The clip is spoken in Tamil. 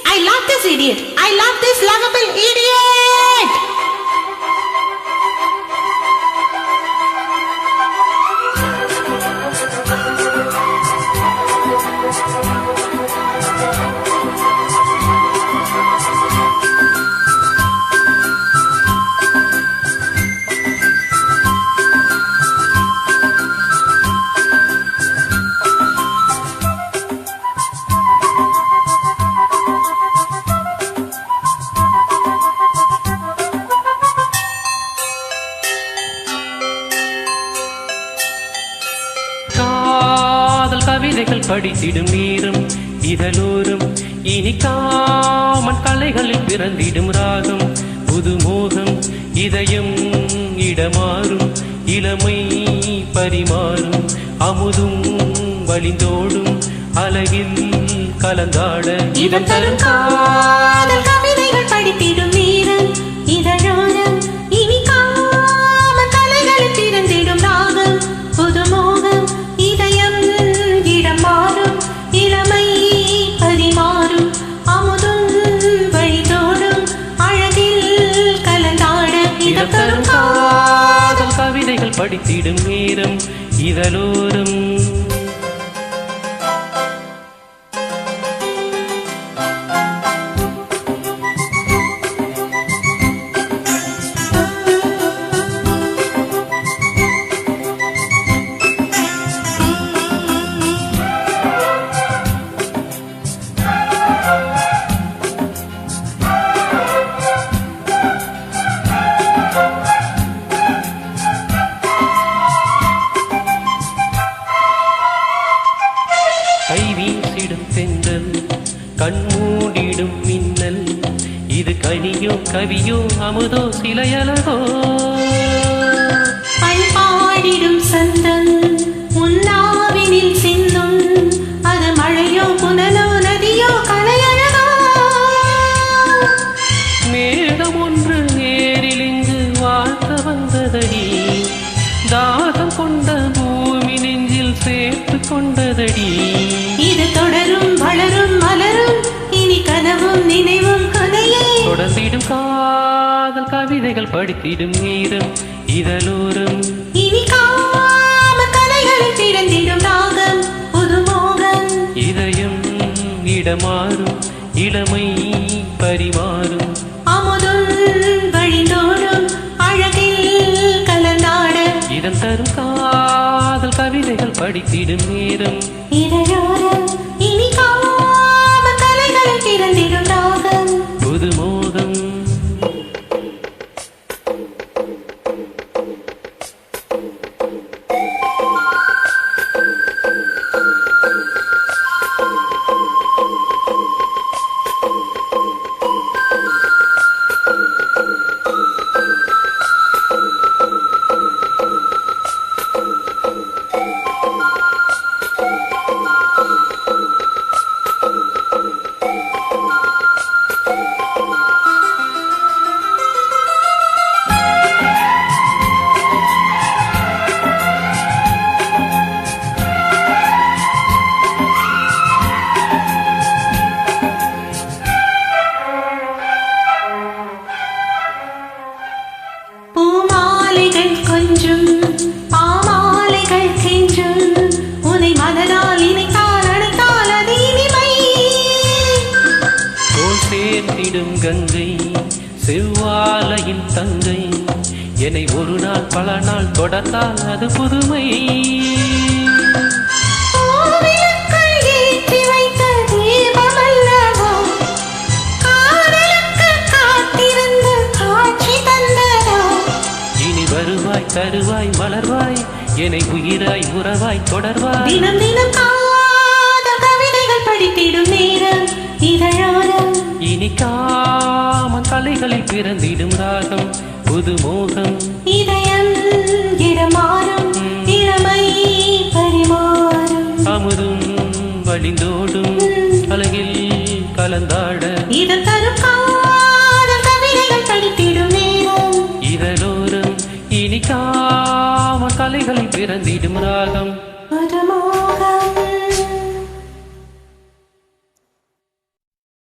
I love this idiot. I love this lovable idiot. கவிதைகள் படித்திடும் நேரம் இதழோரும் இனிக்காமன் கலைகளில் பிறந்திடும் ராகம் புதுமோகம் இதயம் இடமாறும் இளமை பரிமாறும் அமுதும் வழிந்தோடும் அழகில் கலந்தாட இதம் தரும் காதல் கவிதைகள் படித்திடும் நேரம் இதழோரம் இனிக்காமன் கலைகளில் பிறந்திடும் ராகம் புதுமோகம் இதயம் இடமாறும் இளமை பரிமாறும் அமுதும் வழிதோடும் அழகில் கலந்தாட இதம் தரும் காதல் கவிதைகள் படித்திடும் நேரம் இதழோரம் கைவீசிடும் தென்றல் கண்மூடிடும் மின்னல் இது கனியோ கவியோ அமுதோ சிலையலகோ பண்பாடிடும் சந்தம் உன்னாவினில் சின்னும் அது மழையோ புனலோ நதியோ கலையழகோ மேகம் ஒன்று நேரில் இங்கு வாழ்த்த வந்ததடி தாகம் கொண்ட பூமி நெஞ்சில் சேர்த்து கொண்டதடி இது தொடரும் வளரும் மலரும் இனி கனவும் நினைவும் கதையே தொடர்ந்திடும் காதல் கவிதைகள் படித்திடும் நேரம் இதழோரம் இனி காம கலைகளில் பிறந்திடும் ராகம் புதுமோகம் இதயம் இடமாறும் இளமை பரிமாறும் அமுதும் வழிந்தோடும் அழகில் கலந்தாட இதம் தரும் காதல் கவிதைகள் படித்திடும் நேரம் இதழோரம் இனி காம கலைகளில் பிறந்திடும் ராகம் புதுமோகம் பூமாலைகள் கொஞ்சும் பாமாலைகள் கெஞ்சும் உனை மனதால் இணைத்தால் அணைத்தால் அது இனிமை தோல் சேர்ந்திடும் கங்கை செவ்வாழையின் தங்கை என்னை ஒரு நாள் பல நாள் தொடர்ந்தால் அது புதுமை கோவிலுக்குள் ஏற்றி வைத்த தீபமல்லவோ காதலுக்கு காத்திருந்து காட்சி தந்ததோ இனி வருவாய் தருவாய் மலர்வாய் என்னை உயிராய் உறவாய் தொடர்வாய் தினம் தினம் காதல் கவிதைகள் படித்திடும் நேரம் இதழோரம் இனிக்காமன் கலைகளில் பிறந்திடும் ராகம் புதுமோகம் இதயம் இடமாறும் இளமை பரிமாறும் அமுதும் வழிந்தோடும் அழகில் கலந்தாட இதம் தரும் காதல் கவிதைகள் படித்திடும் நேரம் இதழோரம் இனிக்காமன் கலைகளில் பிறந்திடும் ராகம்